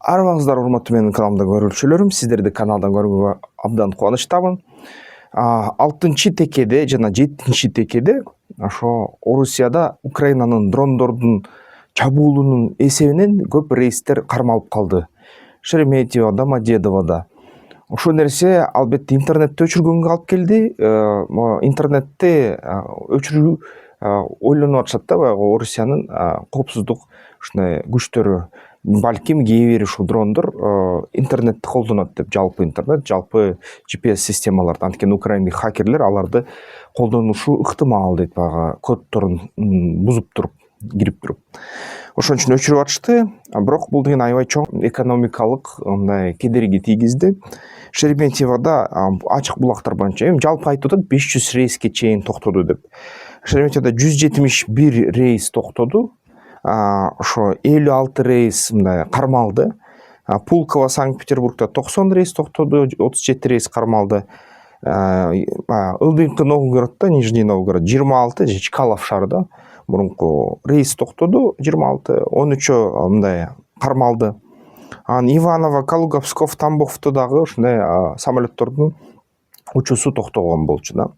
Арыбаңыздар урматтуу менин каналымдагы көрүүчүлөрүм, сиздерди каналдан көрүүгө абдан кубанычтамын. 6-текеде жана 7-текеде ошо Орусияда Украинанын дрондордун чабуулунун эсебинен көп рейстер кармалып калды. Шереметьево, Домодедоводо. Ошол нерсе албетте интернетти өчүргөнгө алып келди. Интернетти өчүрүү ойлонуп атышат да, баягы Орусиянын коопсуздук ушундай күчтөрү. Балким кээ бир ушул дрондор интернетти колдонот деп, жалпы интернет, жалпы GPS системаларды, анткени украиндик хакерлер аларды колдонушу ыктымал дейт, баягы коддорун бузуп туруп, кирип туруп. Ошон үчүн өчүрүп атышты. Бирок бул деген аябай чоң экономикалык мындай кедерги тийгизди. Шереметьеводо ачык булактар боюнча жалпы айтып атат 500 рейске чейин токтоду деп. Шереметьеводо 171 рейс токтоду. Ошо 56 рейс мындай кармалды. Пулково, Санкт-Петербургда 90 рейс токтоду, 37 рейс кармалды. Ылдыйкы Новгороддо, Нижний Новгород 26, Чкалов шаарда мурунку рейс токтоду 26, 13 мындай кармалды. Иваново, Калуга-Псков, Тамбовдо дагы ушундай самолеттордун учуусу токтогон болчу да.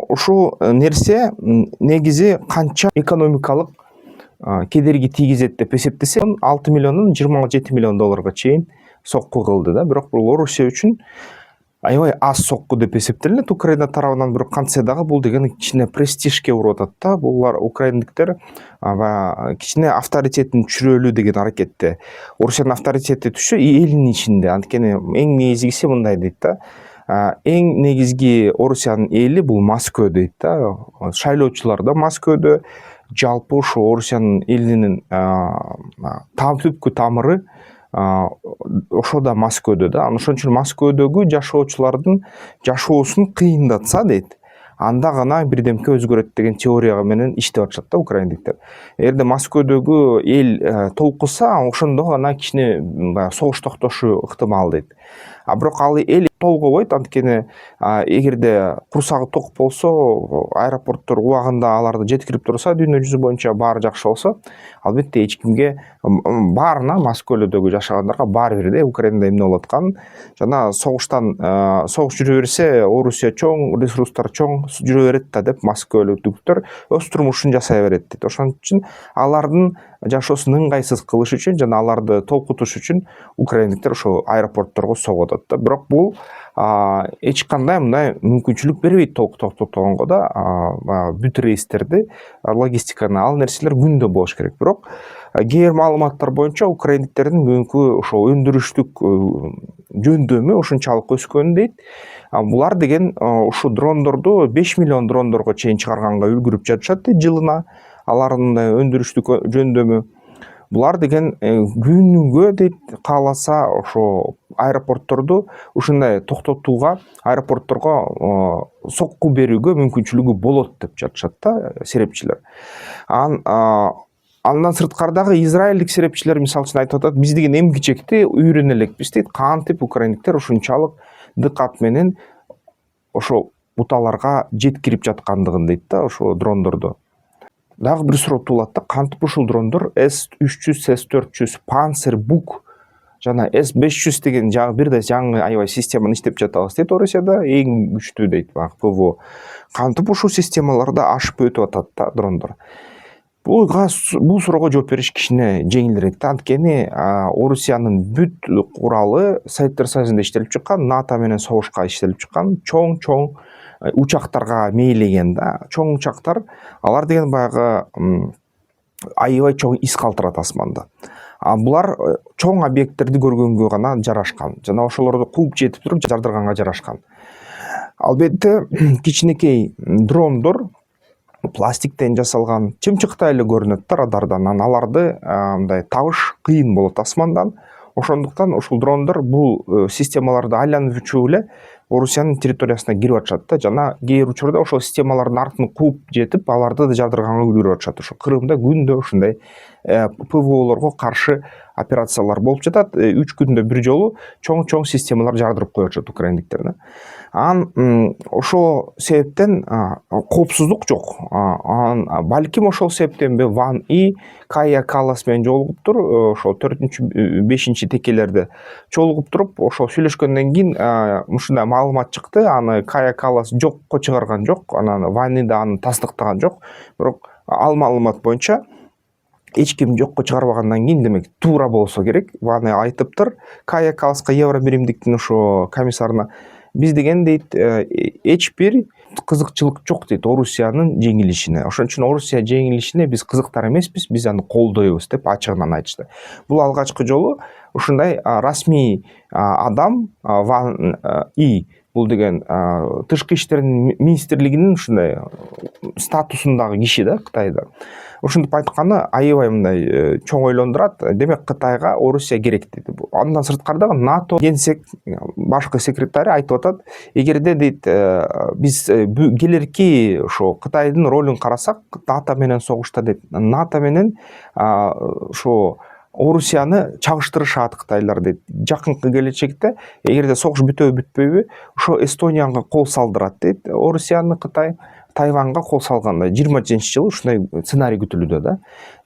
Ушул нерсе негизи канча экономикалык кедерги тийгизет деп эсептесе, 6 миллиондон 27 миллион долларга чейин сокку кылды да. Бирок бул Орусия үчүн аябай аз сокку деп эсептелет Украина тарабынан. Бирок кантсе дагы бул деген кичине престижге уруп атат да. Булар украиндиктер кичине авторитетин түшүрөлү деген аракетте. Орусиянын авторитети түшө элдин ичинде. Анткени эң негизгиси мындай дейт да. Эң негизги Орусиянын эли бул Москва дейт да. Шайлоочулар да Москвада. Жалпы ошо Орусиянын элинин түпкү тамыры ошода Москвада да. Ошон үчүн Москвадагы жашоочулардын жашоосун кыйындатса дейт, анда гана бирдемке өзгөрөт деген теория менен иштеп атышат да украиндиктер. Эгерде Москвадагы эл толкуса, ошондо гана кичине согуш токтошу ыктымал дейт. Бирок ал эл толгобойт, анткени эгерде курсагы ток болсо, аэропорттор убагында аларды жеткирип турса, дүйнө жүзү боюнча баары жакшы болсо, албетте эч кимге, баарына, Москвадагы жашагандарга баары бир де Украинада эмне болуп аткан, жана согуш жүрө берсе, Орусия чоң, ресурстар чоң жүрө берет да деп Москвалыктар өз турмушун жасай берет дейт. Ошон үчүн алардын жашоосун ыңгайсыз кылыш үчүн жана аларды толкутуш үчүн украиндиктер ошо аэропортторго согуп атат да. Бирок бул эч кандай мындай мүмкүнчүлүк бербейт токтогонго да. Бүт рейстерди, логистиканы, ал нерселер күндө болуш керек. Бирок кээ бир маалыматтар боюнча украиндиктердин бүгүнкү ошо өндүрүштүк жөндөмү ушунчалык өскөн дейт. Булар деген ушу дрондорду 5 миллион дрондорго чейин чыгарганга үлгүрүп жатышат дейт жылына. Алардын өндүрүштүк жөндөмү. Булар деген күнүгө дейт кааласа ошо аэропортторду ушундай токтотууга, аэропортторго сокку берүүгө мүмкүнчүлүгү болот деп жатышат да серепчилер. Андан сырткары дагы израилдик серепчилер мисалы үчүн айтып атат, биз деген эмкичекти үйрөнө элекпиз дейт. Кантип украиндиктер ушунчалык дыкат менен ошо буталарга жеткирип жаткандыгын дейт да, ошо дрондорду. Дагы бир суроо туулат да, кантип ушул дрондор S-300, S-400, Panzer Buk жана S-500 деген бир да жаңы аябай системаны иштеп жатабыз дейт Орусияда, эң күчтүү дейт ПВО. Кантип ушул системаларды ашып өтүп атат да дрондор? Бул суроого жооп бериш кичине жеңилирээк да, анткени Орусиянын бүт куралы Советтер Союзунда иштелип чыккан, НАТО менен согушка иштелип чыккан, чоң учактарга мээлеген да. Чоң учактар, алар деген баягы аябай чоң из калтырат асманда. Булар чоң объекттерди көргөнгө гана жарашкан, жана ошолорду кууп жетип туруп жардырганга жарашкан. Албетте кичинекей дрондор пластиктен жасалган, чымчыктай эле көрүнөт да радардан. Аларды мындай табыш кыйын болот асмандан. Ошондуктан ушул дрондор бул системаларды айланып жүрчү эле Орусиянын территориясына кирип атышат да, жана кээ бир учурда ошол системалардын артын кууп жетип, аларды да жардырганга үлгүрүп атышат. Ошо Крымда күндө ушундай ПВОлорго каршы операциялар болуп жатат. 3 күндө бир жолу чоң системалар жардырып коюп атышат украиндиктер да. Ошол себептен коопсуздук жок. Балким ошол себептенби Ван И Кая Каллас менен жолугуптур. Ошол 4-5 текелерде жолугуп туруп, ошол сүйлөшкөндөн кийин ушундай маалымат чыкты. Аны Кая Каллас жокко чыгарган жок, анан Ван И да аны тастыктаган жок. Бирок ал маалымат боюнча эч ким жокко чыгарбагандан кийин, демек туура болсо керек. Ван И айтыптыр Кая Калласка, Евробиримдиктин ошо комиссарына, биз деген дейт эч бир кызыкчылык жок дейт Орусиянын жеңилишине. Ошон үчүн Орусия жеңилишине биз кызыктар эмеспиз, биз аны колдойбуз деп ачыгынан айтышты. Бул алгачкы жолу ушундай расмий адам Ван И, бул деген тышкы иштер министрлигинин ушундай статусундагы киши да, Кытайда. Ушинтип айтканы аябай мындай чоң ойлондурат. Демек Кытайга Орусия керек дейт. Андан сырткары НАТО генсек башкы секретары айтып атат, эгерде дейт биз келерки ошо Кытайдын ролун карасак, НАТО менен согушта дейт, НАТО менен ошо Орусияны чагыштырышат Кытайлар дейт. Жакынкы келечекте эгерде согуш бүтөбү бүтпөйбү, ошо Эстонияга кол салдырат дейт. Орусияны Кытай Тайванга кол салганда 20-жылы ушундай сценарий күтүлүүдө да.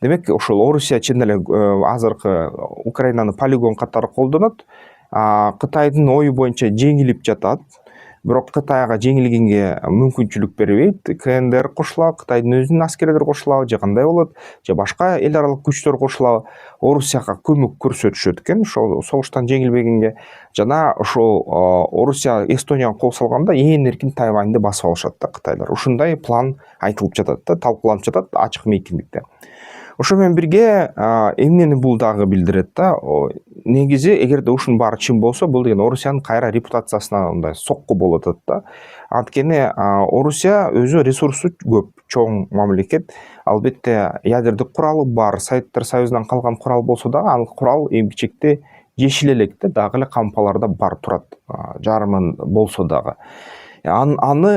Демек ошол Орусия чын эле азыркы Украинаны полигон катары колдонот. Кытайдын ою боюнча жеңилип жатат. Бирок Кытайга жеңилгенге мүмкүнчүлүк бербейт. КНДР кошулабы, Кытайдын өзүнүн аскерлери кошулабы, же кандай болот, же башка эл аралык күчтөр кошулабы, Орусияга көмөк көрсөтүшөт экен ошол согуштан жеңилбегенге. Жана ошол Орусия Эстонияга кол салганда ээн эркин Тайваньды басып алышат да Кытайлар. Ушундай план айтылып жатат да, талкууланып жатат ачык мейкиндикте. Ошо менен бирге эмнени бул дагы билдирет да, негизи эгерде ушунун баары чын болсо, бул деген Орусиянын кайра репутациясына мындай сокку болуп атат да. Анткени Орусия өзү ресурсу көп, чоң мамлекет. Албетте ядердик куралы бар, Советтер Союзунан калган курал болсо дагы, ал курал эмгичекте жешил элек да, дагы эле кампаларда бар турат, жарымын болсо дагы. Аны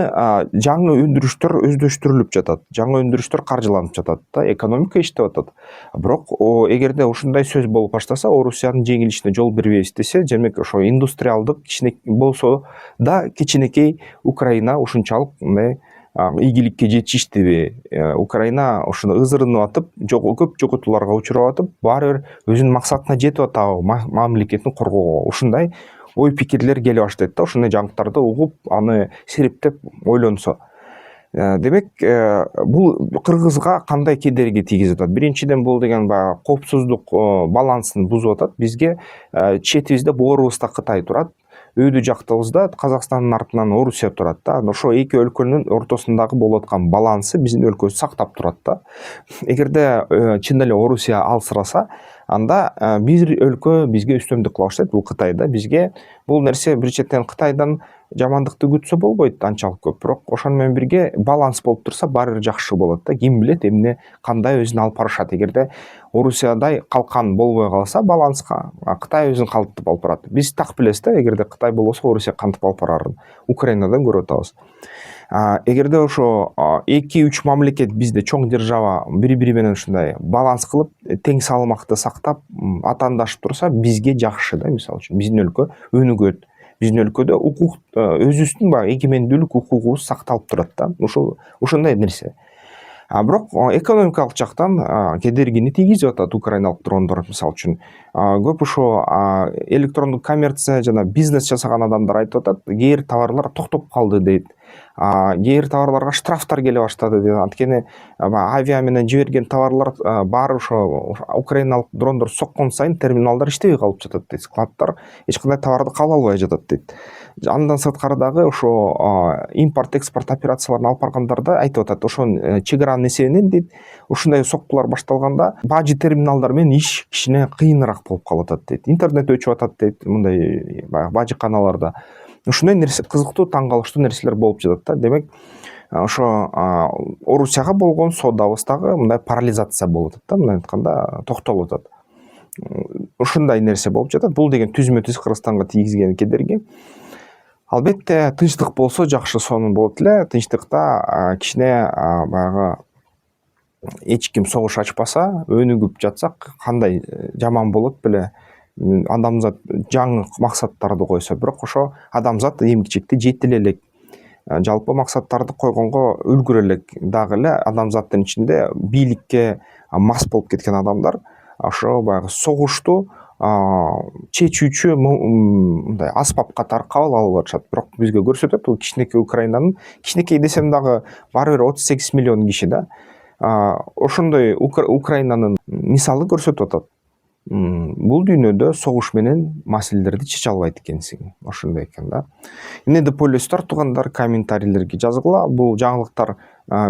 жаңы өндүрүштөр өздөштүрүлүп жатат, жаңы өндүрүштөр каржыланып жатат да, экономика иштеп атат. Бирок эгерде ушундай сөз болуп баштаса, Орусиянын жеңилишине жол бербейбиз десе, демек ошо индустриалдык болсо да кичинекей Украина ушунчалык мындай ийгиликке жетиштиби, Украина ушуну ызырынып атып, көп жоготууларга учурап атып, баары бир өзүнүн максатына жетип атабы мамлекетин коргоого, ушундай ой пикирлер келе баштайт да. Ушундай жаңылыктарды угуп, аны сериптеп ойлонсо. Демек, бул Кыргызга кандай кедерги тийгизип атат? Биринчиден, бул деген баягы коопсуздук балансын бузуп атат. Бизге четибизде боорубузда Кытай турат, өйдү жактыбызда Казакстандын артынан Орусия турат да. Ошо эки өлкөнүн ортосундагы болуп аткан балансы биздин өлкөбүз сактап турат да. Эгерде чын эле Орусия алсыраса, анда бир өлкө бизге үстөмдүк кыла баштайт, бул Кытайда. Бизге бул нерсе бир четтен Кытайдан жамандыкты күтсө болбойт анчалык көп, бирок ошону менен бирге баланс болуп турса баары бир жакшы болот да. Ким билет эмне кандай өзүн алып барышат. Эгерде Орусиядай калкан болбой калса баланска, Кытай өзүн калтырып алып барат. Биз так билебиз да, эгерде Кытай болбосо Орусия кантип алып барарын Украинадан көрүп атабыз. Эгерде ошо 2-3 мамлекет бизде чоң держава бири-бири менен ушундай баланс кылып, тең салмакты сактап, атаандашып турса, бизге жакшы да. Мисалы үчүн биздин өлкө өнүгөт. Биздин өлкөдө укук, өзүбүздүн баягы эгемендүүлүк укугубуз сакталып турат да. Ошондой нерсе. Бирок экономикалык жактан кедергини тийгизип атат украиналык дрондор. Мисалы үчүн көп ошо электрондук коммерция жана бизнес жасаган адамдар айтып атат, кээ бир товарлар токтоп калды дейт. Кээ бир товарларга штрафтар келе баштады дейт. Анткени авиа менен жиберген товарлар баары ошо украиналык дрондор соккон сайын терминалдар иштебей калып жатат дейт. Складтар эч кандай товарды кабыл албай жатат дейт. Андан сырткары дагы ошо импорт экспорт операцияларын алып баргандарда айтып атат, ошо чек аранын эсебинен дейт, ушундай соккулар башталганда бажы терминалдар менен иш кичине кыйыныраак болуп калып атат дейт. Интернет өчүп атат дейт, мындай баягы бажыканаларда. Ушундай нерсе, кызыктуу, таң калыштуу нерселер болуп жатат да. Демек, ошо Орусияга болгон соодабыз дагы мындай парализация болуп атат да, мындай айтканда токтолуп атат. Ушундай нерсе болуп жатат. Бул деген түзмө-түз Кыргызстанга тийгизген кедерги. Албетте тынчтык болсо жакшы сонун болот эле. Тынчтыкта кичине баягы эч ким согуш ачпаса, өнүгүп жатсак кандай жаман болот беле. Адамзат жаңы максаттарды койсо, бирок ошо адамзат эми кичекте жете элек. Жалпы максаттарды койгонго үлгүрө элек. Дагы эле адамзаттын ичинде бийликке мас болуп кеткен адамдар ошо баягы согушту чечүүчү мындай аспап катары кабыл алып атышат. Бирок бизге көрсөтөт бул кичинекей Украинанын, кичинекей десем дагы баары бир 38 миллион киши да. Ошондой Украинанын мисалы көрсөтүп атат. Бул дүйнөдө согуш менен маселелерди чече албайт экенсиң. Ошондой экен да. Эмне деп ойлойсуздар туугандар, комментарийлерге жазгыла. Бул жаңылыктар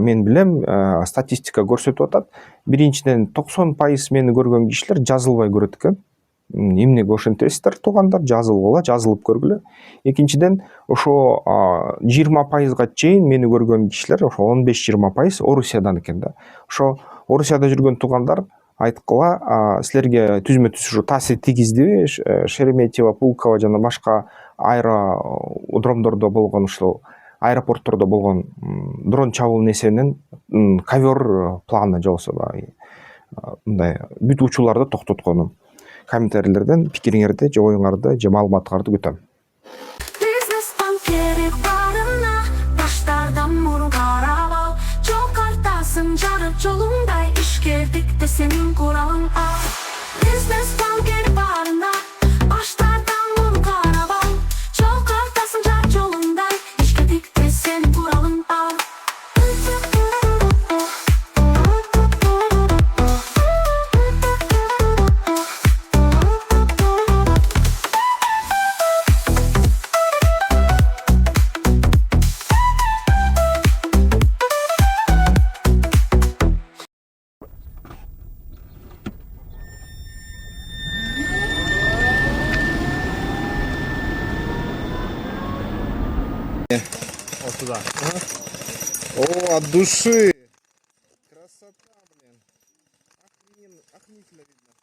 мен билем, статистика көрсөтүп атат. Биринчиден 90% мени көргөн кишилер жазылбай көрөт экен. Эмнеге ошентесиздер туугандар, жазылгыла, жазылып көргүлө. Экинчиден ошо 20%га чейин мени көргөн кишилер ошо 15-20% Орусиядан экен да. Ошо Орусияда жүргөн туугандар айткыла, силерге түзмө-түз ушу таасир тийгиздиби? Шереметьево, Пулково жана башка аэродромдордо болгон ушул аэропорттордо болгон дрон чабуул несенин ковер планы же болбосо мындай бүт учууларды токтотконун. Комментарийлерден пикириңерди же оюңарды же маалыматтарды күтөм. Бизнес банкери барына баштардан мурун карап ал. Жол картасын жарып жолуңдай ишкердик сенин куралың ал. Бизнес банкери барына баштардан мурун карап ал. Жол картасын жарып жолуңдай ишкердик сенин куралың ал. Вот туда. О, от души. Красота, блин. Охренительно видно.